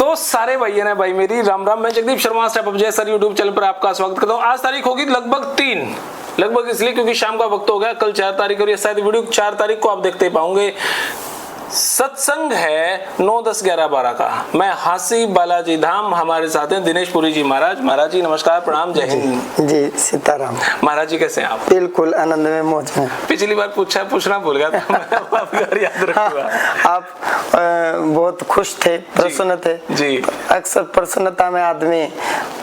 तो सारे भाइयों ने भाई मेरी राम राम। मैं जगदीप शर्मा स्टेप अप जय सर यूट्यूब चैनल पर आपका स्वागत करता हूँ। आज तारीख होगी लगभग इसलिए क्योंकि शाम का वक्त हो गया। कल 4 तारीख और ये शायद वीडियो 4 तारीख को आप देखते पाओगे। सत्संग है 9, 10, 11, 12 का। मैं हासी बालाजी धाम, हमारे साथ हैं दिनेश पुरी जी महाराज। महाराज जी नमस्कार, प्रणाम, जय हिंद जी। सीताराम। महाराज जी कैसे हैं आप? बिल्कुल आनंद में, मौज में। पिछली बार पूछना भूल गया था मैं, याद रखूंगा। आप बहुत खुश थे, प्रसन्न थे जी। अक्सर प्रसन्नता में आदमी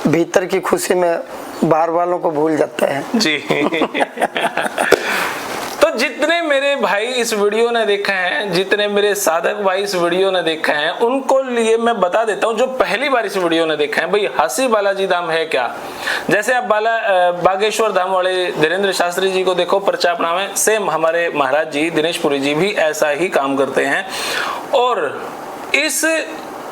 भीतर की खुशी में बाहर वालों को भूल जाता है जी। तो जितने मेरे भाई इस वीडियो ने देखा है, जितने मेरे साधक भाई इस वीडियो ने देखा है, उनको लिए मैं बता देता हूं जो पहली बार इस वीडियो ने देखा है। भाई हासी बालाजी धाम है क्या? जैसे आप बागेश्वर धाम वाले धीरेन्द्र शास्त्री जी को देखो, पर्चा अपना में, सेम हमारे महाराज जी दिनेश पुरी जी भी ऐसा ही काम करते हैं। और इस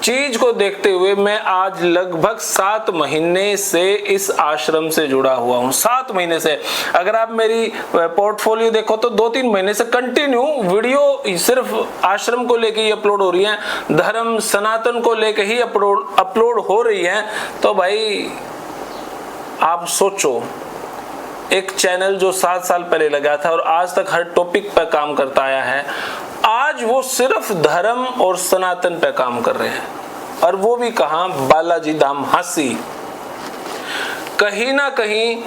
चीज को देखते हुए मैं आज लगभग 7 महीने से इस आश्रम से जुड़ा हुआ हूं। 7 महीने से। अगर आप मेरी पोर्टफोलियो देखो तो 2-3 महीने से कंटिन्यू वीडियो सिर्फ आश्रम को लेके ही अपलोड हो रही है, धर्म सनातन को लेके ही अपलोड हो रही है। तो भाई आप सोचो, एक चैनल जो 7 साल पहले लगा था और आज तक हर टॉपिक पर काम करता आया है, आज वो सिर्फ धर्म और सनातन पे काम कर रहे हैं। और वो भी कहां? बालाजी धाम हासी। कहीं ना कहीं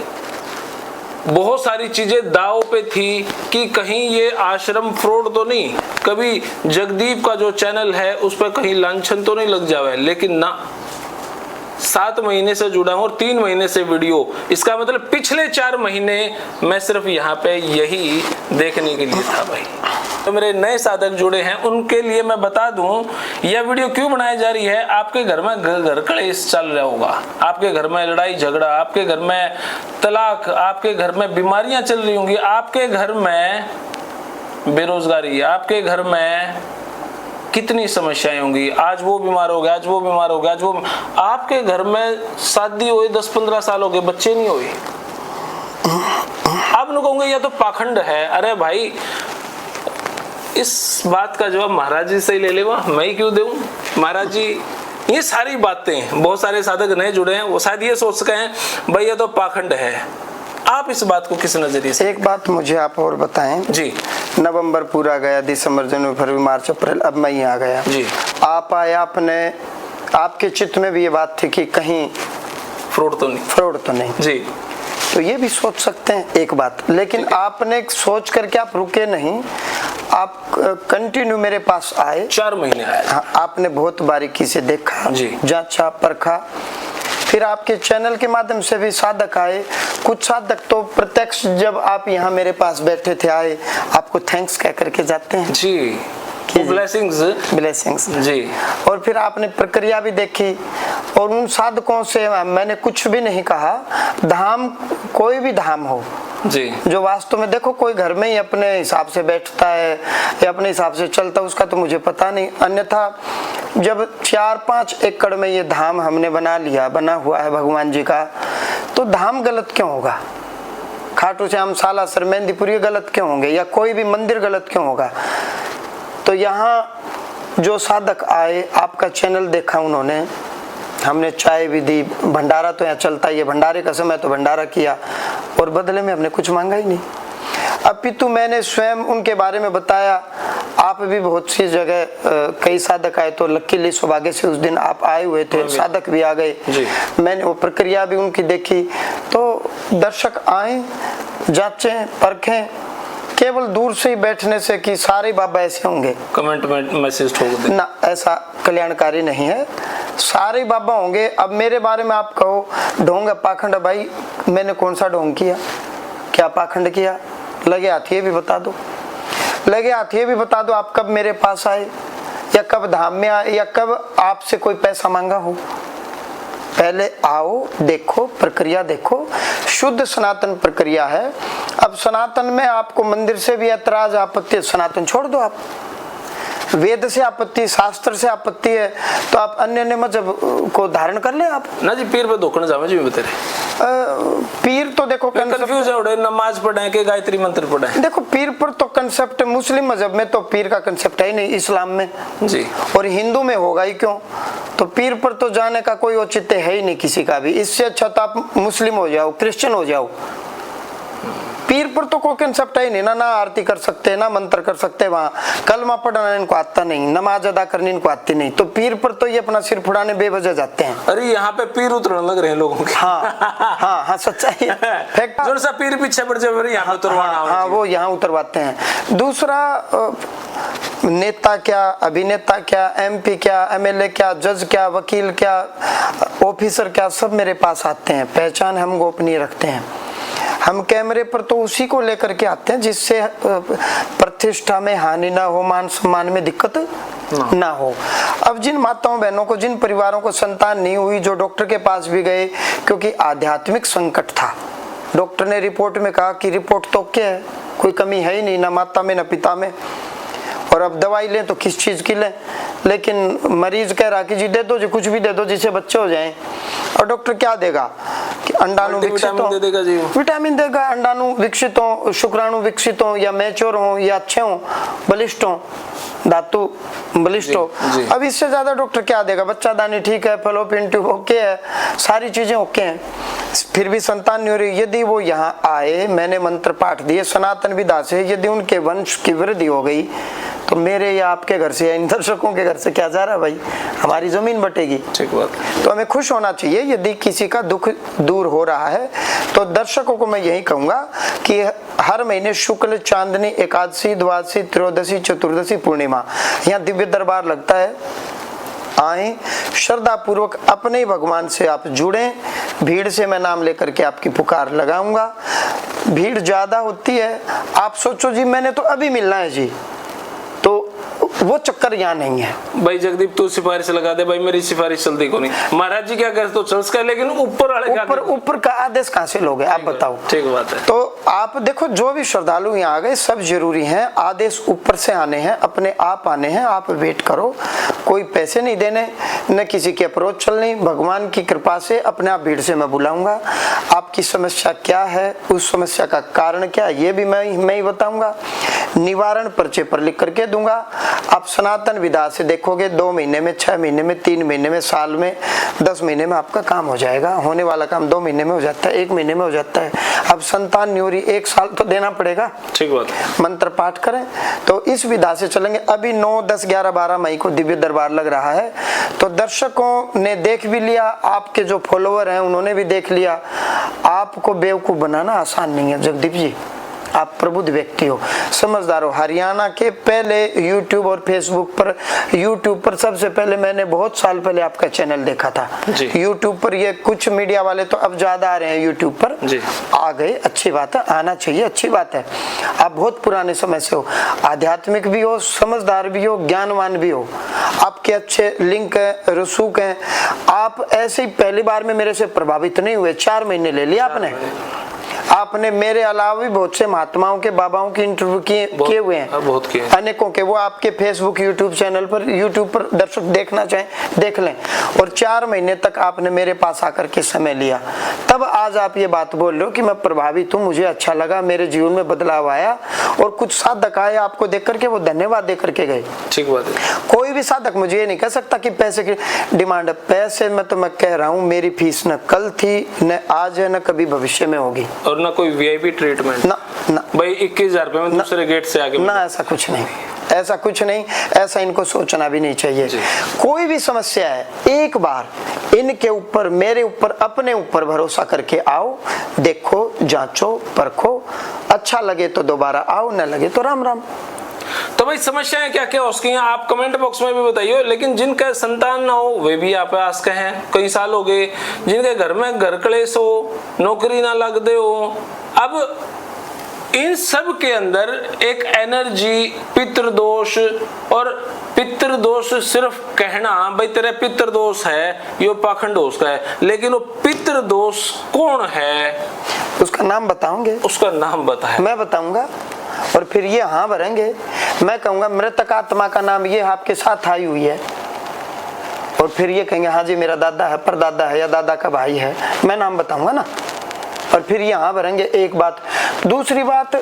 बहुत सारी चीजें दाव पे थी कि कहीं ये आश्रम फ्रॉड तो नहीं, कभी जगदीप का जो चैनल है उस पर कहीं लांछन तो नहीं लग जावे। लेकिन ना, 7 महीने से जुड़ा हूं और 3 महीने से वीडियो, इसका मतलब पिछले 4 महीने मैं सिर्फ यहाँ पे यही देखने के लिए था भाई। तो मेरे नए साधक जुड़े हैं उनके लिए मैं बता दूं यह वीडियो क्यों बनाई जा रही है। आपके घर में घर कलेश चल रहा होगा, आपके घर में लड़ाई झगड़ा, आपके घर में तलाक, आपके घर में बीमारियां चल रही होंगी, आपके घर में बेरोजगारी, आपके घर में कितनी समस्याएं होंगी। आज वो बीमार हो गया, आज वो बीमार हो गया, आज वो। आपके घर में शादी हुई 10-15 साल हो गए, बच्चे नहीं हुए। आप लोग कहोगे यह तो पाखंड है। अरे भाई, इस बात का जवाब महाराज जी से ही ले ले, मैं ही क्यों दूं? महाराज जी ये सारी बातें, बहुत सारे साधक नए जुड़े हैं, वो शायद ये सोच सके हैं भाई ये तो पाखंड है। आप इस बात को किस नजरिए से? एक बात मुझे आप और बताएं जी। नवंबर पूरा गया, दिसंबर, जनवरी, फरवरी, मार्च, अप्रैल, अब मई आ गया जी। आप आए, आपके चित्त में भी ये बात थी कि कहीं फ्रॉड तो नहीं जी। तो ये भी सोच सकते हैं एक बात, लेकिन आपने सोच करके आप रुके नहीं, आप कंटिन्यू मेरे पास आए। 4 महीने आए। हाँ, आपने बहुत बारीकी से देखा, जांचा, परखा। फिर आपके चैनल के माध्यम से भी साधक आए। कुछ साधक तो प्रत्यक्ष जब आप यहाँ मेरे पास बैठे थे आए, आपको थैंक्स कह करके जाते हैं जी, ब्लेसिंग्स जी। और फिर आपने प्रक्रिया भी देखी और उन साधकों से मैंने कुछ भी नहीं कहा। धाम कोई भी धाम हो जी, जो वास्तव में देखो, कोई घर में ही अपने हिसाब से बैठता है या अपने हिसाब से चलता है, उसका तो मुझे पता नहीं। अन्यथा जब 4-5 एकड़ में ये धाम हमने बना हुआ है भगवान जी का, तो धाम गलत क्यों होगा? खाटू श्याम, सालासर, मेहंदीपुर गलत क्यों होंगे? या कोई भी मंदिर गलत क्यों होगा? तो यहाँ जो साधक आए, आपका चैनल देखा उन्होंने, हमने चाय भी दी, भंडारा तो यहाँ चलता ही है, भंडारे का समय तो भंडारा किया और बदले में हमने कुछ मांगा ही नहीं। अपितु मैंने स्वयं उनके बारे में बताया। आप भी बहुत सी जगह कई साधक आए, तो लकीली सौभाग्य से उस दिन आप आए हुए थे, साधक भी आ गए। मैंने वो प्रक्रिया भी उनकी देखी। तो दर्शक आए, जांचें, परखें, केवल दूर से ही बैठने से कि सारे बाबा ऐसे होंगे, कमेंट में मैसेज ठोक दे ना, ऐसा कल्याणकारी नहीं है। सारे बाबा होंगे। अब मेरे बारे में आप कहो ढोंग पाखंड, भाई मैंने कौन सा ढोंग किया, क्या पाखंड किया? लगे हाथ ये भी बता दो, लगे हाथ ये भी बता दो आप कब मेरे पास आए, या कब धाम में आए, या कब आपसे कोई पैसा मांगा हो। पहले आओ, देखो, प्रक्रिया देखो, शुद्ध सनातन प्रक्रिया है। अब सनातन में आपको मंदिर से भी ऐतराज, आपत्ति, सनातन छोड़ दो। आप वेद से आपत्ति, शास्त्र से आपत्ति है, तो आप अन्य मजहब को धारण कर ले आप ना जी। पीर पे धोखण जावे जी बता पीर तो देखो कंफ्यूज है उड़े, नमाज पढ़े के गायत्री मंत्र पढ़े। देखो पीर पर तो कंसेप्ट मुस्लिम मजहब में तो पीर का कंसेप्ट है ही नहीं, इस्लाम में जी, और हिंदू में होगा ही क्यों। तो पीर पर तो जाने का कोई औचित्य है ही नहीं किसी का भी। इससे अच्छा तो आप मुस्लिम हो जाओ, क्रिश्चियन हो जाओ। पीर पर तो कोई कंसेप्ट है ही नहीं ना आरती कर सकते, ना मंत्र कर सकते, वहाँ कलमा पढ़ना इनको आता नहीं, नमाज अदा करनी इनको आती नहीं। तो पीर पर तो ये अपना सिर फुड़ाने बेवजह जाते हैं। अरे यहाँ पे पीर उतरने लग रहे हैं लोगों के। हाँ सच्चाई है। जो सा पीर पीछे पड़ जाए यहाँ पे उतरवाना। हाँ वो यहाँ उतरवाते हैं। दूसरा नेता क्या, अभिनेता क्या, एमपी क्या, एमएलए क्या, जज क्या, वकील क्या, ऑफिसर क्या, सब मेरे पास आते हैं। पहचान हम गोपनीय रखते हैं। हम कैमरे पर तो उसी को लेकर के आते हैं जिससे प्रतिष्ठा में हानि ना हो, मान सम्मान में दिक्कत ना हो। अब जिन माताओं बहनों को, जिन परिवारों को संतान नहीं हुई, जो डॉक्टर के पास भी गए क्योंकि आध्यात्मिक संकट था, डॉक्टर ने रिपोर्ट में कहा कि रिपोर्ट तो क्या है, कोई कमी है ही नहीं, ना माता में ना पिता में, और अब दवाई लें तो किस चीज की लें। लेकिन मरीज कह रहा कि जी दे दो जी, कुछ भी दे दो जिससे बच्चे हो जाएं। और डॉक्टर क्या देगा कि अंडाणु विकसित हो, विटामिन देगा, अंडाणु विकसित हो, शुक्राणु विकसित हो, या मैच्योर हो, या अच्छे हो, बलिष्ठ हो, धातु बलिष्ठ हो। अब इससे ज्यादा डॉक्टर क्या देगा। बच्चा दानी ठीक है, फलोपियन ट्यूब ओके है, सारी चीजें ओके हैं, फिर भी संतान नहीं हो रही। यदि वो यहाँ आए, मैंने मंत्र पाठ दिए सनातन विधा से, यदि उनके वंश की वृद्धि हो गई तो मेरे या आपके घर से या इन दर्शकों के घर से क्या जा रहा है भाई, हमारी जमीन बटेगी। ठीक बात। तो हमें खुश होना चाहिए यदि किसी का दुख दूर हो रहा है। तो दर्शकों को मैं यही कहूंगा कि हर महीने शुक्ल चांदनी, एकादशी, द्वादशी, त्रयोदशी, चतुर्दशी, पूर्णिमा यहाँ दिव्य दरबार लगता है। आए श्रद्धा पूर्वक अपने ही भगवान से आप जुड़े। भीड़ से मैं नाम लेकर के आपकी पुकार लगाऊंगा। भीड़ ज्यादा होती है, आप सोचो जी मैंने तो अभी मिलना है जी, तो वो चक्कर यहाँ नहीं है। भाई जगदीप तू सिफारिश लगा दे, भाई मेरी सिफारिश चलती को नहीं। महाराज जी क्या करते तो चल सके, लेकिन ऊपर वाले ऊपर का आदेश कहाँ से लोगे आप बताओ। ठीक बात है। तो आप देखो जो भी श्रद्धालु यहाँ आ गए सब जरूरी हैं, आदेश ऊपर से आने हैं, अपने आप आने हैं। आप वेट करो, कोई पैसे नहीं देने, न किसी की अप्रोच चलनी, भगवान की कृपा से अपने आप भीड़ से मैं बुलाऊंगा। आपकी समस्या क्या है, उस समस्या का कारण क्या है, ये भी मैं ही बताऊंगा। निवारण पर्चे पर लिख करके दूंगा। आप सनातन विधा से देखोगे 2 महीने में, 6 महीने में, 3 महीने में, साल में, 10 महीने में आपका काम हो जाएगा। होने वाला काम 2 महीने में हो जाता है, 1 महीने में हो जाता है। अब संतान नहीं हो रही, 1 साल तो देना पड़ेगा। ठीक बात है। मंत्र पाठ करें तो इस विधा से चलेंगे। अभी 9, 10, 11, 12 मई को दिव्य दरबार लग रहा है। तो दर्शकों ने देख भी लिया, आपके जो फॉलोवर हैं उन्होंने भी देख लिया। आपको बेवकूफ बनाना आसान नहीं है जगदीप जी। आप प्रबुद्ध व्यक्ति हो, समझदार हो। हरियाणा के पहले यूट्यूब और फेसबुक पर, यूट्यूब पर सबसे पहले मैंने बहुत साल पहले आपका चैनल देखा था यूट्यूब पर। ये कुछ मीडिया वाले तो अब ज्यादा आ रहे हैं यूट्यूब पर आ गए, अच्छी बात है, आना चाहिए, अच्छी बात है। आप बहुत पुराने समय से हो, आध्यात्मिक भी हो, समझदार भी हो, ज्ञानवान भी हो, आपके अच्छे लिंक है, रसूख हैं। आप ऐसे ही पहली बार में मेरे से प्रभावित नहीं हुए, 4 महीने ले लिया आपने मेरे अलावा भी बहुत से महात्माओं के, बाबाओं के इंटरव्यू किए हुए हैं, बहुत किए, अनेकों के। वो आपके फेसबुक, यूट्यूब चैनल पर, यूट्यूब पर दर्शक देखना चाहें देख लें। और 4 महीने तक आपने मेरे पास आकर के समय लिया, तब आज आप ये बात बोल रहे हो कि मैं प्रभावित हूँ, मुझे अच्छा लगा, मेरे जीवन में बदलाव आया। और कुछ साधक आए आपको देख करके, वो धन्यवाद दे करके गए। ठीक बात है। कोई भी साधक मुझे ये नहीं कह सकता कि पैसे की डिमांड है। पैसे में तो मैं कह रहा हूँ मेरी फीस न कल थी, न आज है, न कभी भविष्य में होगी। और ना कोई वीआईपी ट्रीटमेंट ना भाई 21,000 रुपए में दूसरे गेट से आगे ना, ऐसा कुछ नहीं, ऐसा कुछ नहीं, ऐसा इनको सोचना भी नहीं चाहिए। कोई भी समस्या है, एक बार इनके ऊपर, मेरे ऊपर, अपने ऊपर भरोसा करके आओ, देखो, जांचो, परखो, अच्छा लगे तो दोबारा आओ, न लगे तो राम राम। तो भाई समस्याएं क्या क्या उसकी आप कमेंट बॉक्स में भी बताइए। लेकिन जिनका संतान ना हो वे भी आप आस के हैं, कई साल हो गए, जिनके घर में घर क्लेश हो, नौकरी ना लग दे हो, अब इन सब के अंदर एक एनर्जी, पितृदोष, और पितृदोष सिर्फ कहना भाई तेरे पितृदोष है, ये पाखंड दोष का है, लेकिन वो पितृदोष कौन है उसका नाम बताओगे? उसका नाम बताए, मैं बताऊंगा और फिर ये हाँ भरेंगे। मैं कहूँगा मृतक आत्मा का नाम ये आपके साथ आई हुई है, और फिर ये कहेंगे हाँ जी मेरा दादा है, परदादा है या दादा का भाई है, मैं नाम बताऊंगा ना, और फिर यहाँ भरेंगे। एक बात। दूसरी बात,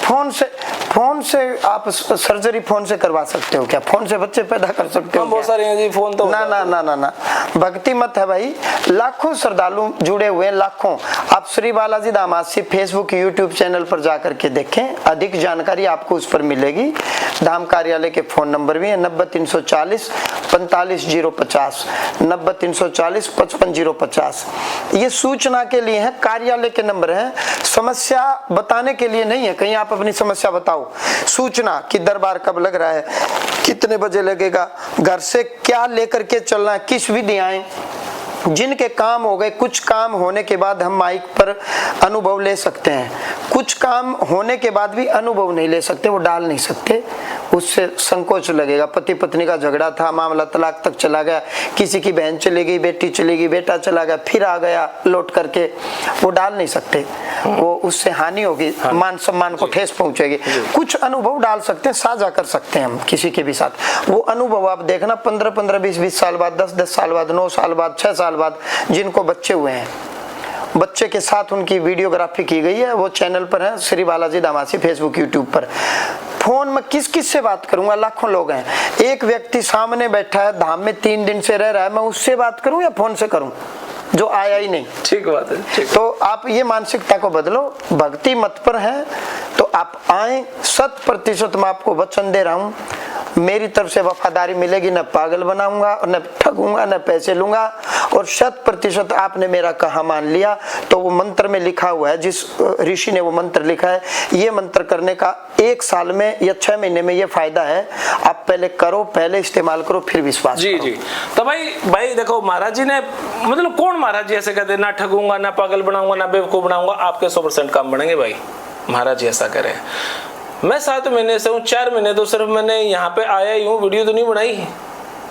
फोन से आप सर्जरी फोन से करवा सकते हो क्या? फोन से बच्चे पैदा कर सकते हो? बहुत सारे हैं जी फोन तो। ना ना ना ना ना, भक्ति मत है भाई। लाखों श्रद्धालु जुड़े हुए हैं, लाखों। आप श्री बालाजी धाम हास्य फेसबुक यूट्यूब चैनल पर जाकर के देखें, अधिक जानकारी आपको उस पर मिलेगी। धाम कार्यालय के फोन नंबर भी है 9340 45050, 9340 55050। ये सूचना के लिए है, कार्यालय के नंबर है, समस्या बताने के लिए नहीं है। कहीं आप अपनी समस्या बताओ, सूचना कि दरबार कब लग रहा है, कितने बजे लगेगा, घर से क्या लेकर के चलना है, किस विधि आए, जिनके काम हो गए। कुछ काम होने के बाद हम माइक पर अनुभव ले सकते हैं, कुछ काम होने के बाद भी अनुभव नहीं ले सकते, वो डाल नहीं सकते, उससे संकोच लगेगा। पति पत्नी का झगड़ा था, मामला तलाक तक चला गया, किसी की बहन चली गई, बेटी चली गई, बेटा चला गया, फिर आ गया लौट करके, वो डाल नहीं सकते, वो उससे हानि होगी, मान सम्मान को ठेस पहुंचेगी। कुछ अनुभव डाल सकते हैं, साझा कर सकते हैं हम किसी के भी साथ। वो अनुभव आप देखना 15-15, 20-20 साल बाद, 10-10 साल बाद, 9 साल बाद, 6 साल बाद, जिनको बच्चे हुए हैं, बच्चे के साथ उनकी वीडियोग्राफी की गई है, वो चैनल पर है, श्री बालाजी धाम हास्य फेसबुक यूट्यूब पर। फोन में किस किस से बात करूंगा? लाखों लोग हैं, एक व्यक्ति सामने बैठा है, धाम में 3 दिन से रह रहा है, मैं उससे बात करूं या फोन से करूं जो आया ही नहीं? ठीक बात है, ठीक। तो आप ये मानसिकता को बदलो, भक्ति मत पर है तो आप आए, 100% मैं आपको वचन दे रहा हूं, मेरी तरफ से वफादारी मिलेगी, न पागल बनाऊंगा और न ठगूंगा, न पैसे लूंगा, और 100% आपने मेरा कहा मान लिया तो वो मंत्र में लिखा हुआ है, जिस ऋषि ने वो मंत्र लिखा है, ये मंत्र करने का 1 साल में या 6 महीने में ये फायदा है। आप पहले करो, पहले इस्तेमाल करो, फिर विश्वास जी करो। जी। तो भाई देखो, महाराज जी ने, मतलब कौन महाराज जी ऐसे कहते ना ठगूंगा, ना पागल बनाऊंगा, ना बेवकूफ बनाऊंगा, आपके 100% काम बनेंगे भाई। महाराज जी ऐसा करें। मैं 7 महीने से हूँ, 4 महीने तो सिर्फ मैंने यहाँ पे आया ही हूँ, वीडियो तो नहीं बनाई।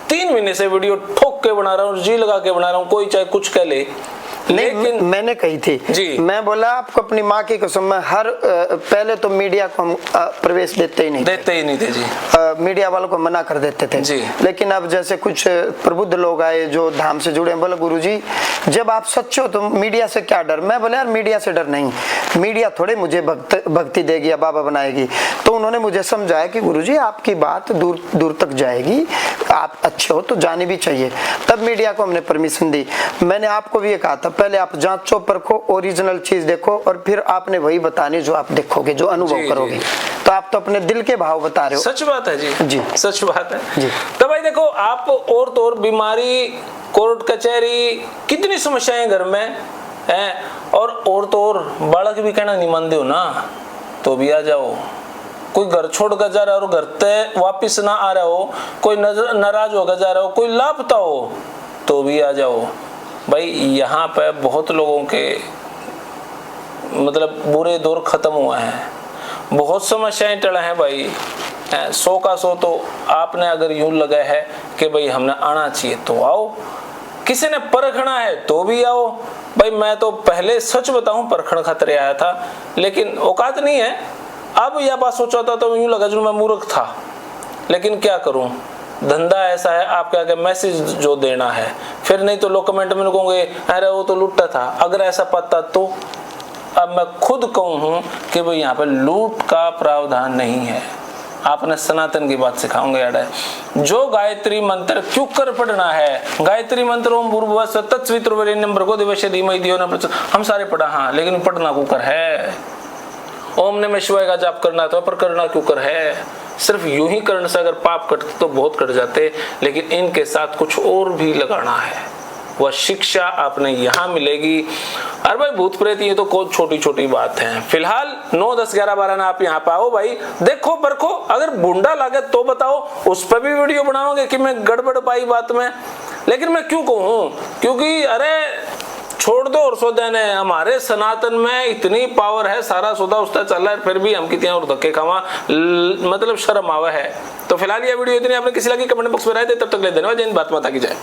3 महीने से वीडियो ठोक के बना रहा हूँ, जी लगा के बना रहा हूँ, कोई चाहे कुछ कह ले। लेकिन मैंने कही थी जी, मैं बोला आपको अपनी माँ की कसम, मैं हर पहले तो मीडिया को हम प्रवेश देते ही नहीं थे जी। मीडिया वालों को मना कर देते थे जी। लेकिन अब जैसे कुछ प्रबुद्ध लोग आए जो धाम से जुड़े, बोले गुरुजी जब आप सच्चे हो तो मीडिया से क्या डर? मैं बोला यार मीडिया से डर नहीं, मीडिया थोड़े मुझे भक्ति देगी या बाबा बनाएगी। तो उन्होंने मुझे समझाया कि गुरुजी आपकी बात दूर दूर तक जाएगी, आप अच्छे हो तो जानी भी चाहिए। तब मीडिया को हमने परमिशन दी। मैंने आपको भी ये कहा था, पहले आप जांचो परखो, ओरिजिनल चीज देखो, और फिर आपने वही बतानी जो आप देखोगे, जो अनुभव करोगे। तो आप तो अपने दिल के भाव बता रहे हो। सच बात है जी, सच बात है जी। तो भाई देखो, आप और तो और बीमारी, कोर्ट कचहरी, कितनी समस्याएं घर में हैं, और तो और बालक भी कहना नहीं मानते हो ना, तो भी आ जाओ। कोई घर छोड़ कर जा रहा हो, घर पे वापिस ना आ रहा हो, कोई नाराज होकर जा रहा हो, कोई लापता हो, तो भी आ जाओ भाई। यहाँ पे बहुत लोगों के मतलब बुरे दौर खत्म हुए हैं, बहुत समस्याएं टला हैं भाई। 100 का 100 तो आपने अगर यूं लगा है कि भाई हमने आना चाहिए तो आओ, किसी ने परखना है तो भी आओ भाई। मैं तो पहले सच बताऊं परखण खतरे आया था, लेकिन औकात नहीं है। अब यह बात सोचा था तो यूं लगा जो मैं मूर्ख था, लेकिन क्या करूं, धंधा ऐसा है, आपके आगे मैसेज जो देना है। फिर नहीं तो लोग कमेंट में कहोगे अरे वो तो लूटा था। अगर ऐसा पता तो अब मैं खुद कहूँ हूँ कि भाई यहाँ पे लूट का प्रावधान नहीं है। आपने सनातन की बात सिखाऊंगे यार, जो गायत्री मंत्र क्यों कर पढ़ना है। गायत्री मंत्र ओम भूर्भुवः तत्सवितुर्वरेण्यं भर्गो देवस्य धीमहि धियो न प्रचोदयात्, हम सारे पढ़ा हाँ, लेकिन पढ़ना कुकर है। ओम नमः शिवाय का जाप करना था, पर करना क्यों कर है। सिर्फ यूं ही करने से अगर पाप कटते तो बहुत कट जाते, लेकिन इनके साथ कुछ और भी लगाना है, वह शिक्षा आपने यहाँ मिलेगी। अरे भाई भूत प्रेत ये तो कोई छोटी छोटी बात है। फिलहाल 9, 10, 11, 12 ना आप यहाँ पे आओ भाई, देखो परखो, अगर बुंडा लागे तो बताओ, उस पर भी वीडियो बनाओगे कि मैं गड़बड़ पाई बात में। लेकिन मैं क्यों कहूँ, क्योंकि अरे छोड़ दो और सौदा ने, हमारे सनातन में इतनी पावर है, सारा सौदा उसका चल रहा है, फिर भी हम कितने और धक्के खावा, मतलब शर्म आवा है। तो फिलहाल ये वीडियो इतनी, आपने किसी लगी कमेंट बॉक्स में राय दे। तब तक ले धन्यवाद। जय हिंद, भारत माता की जय।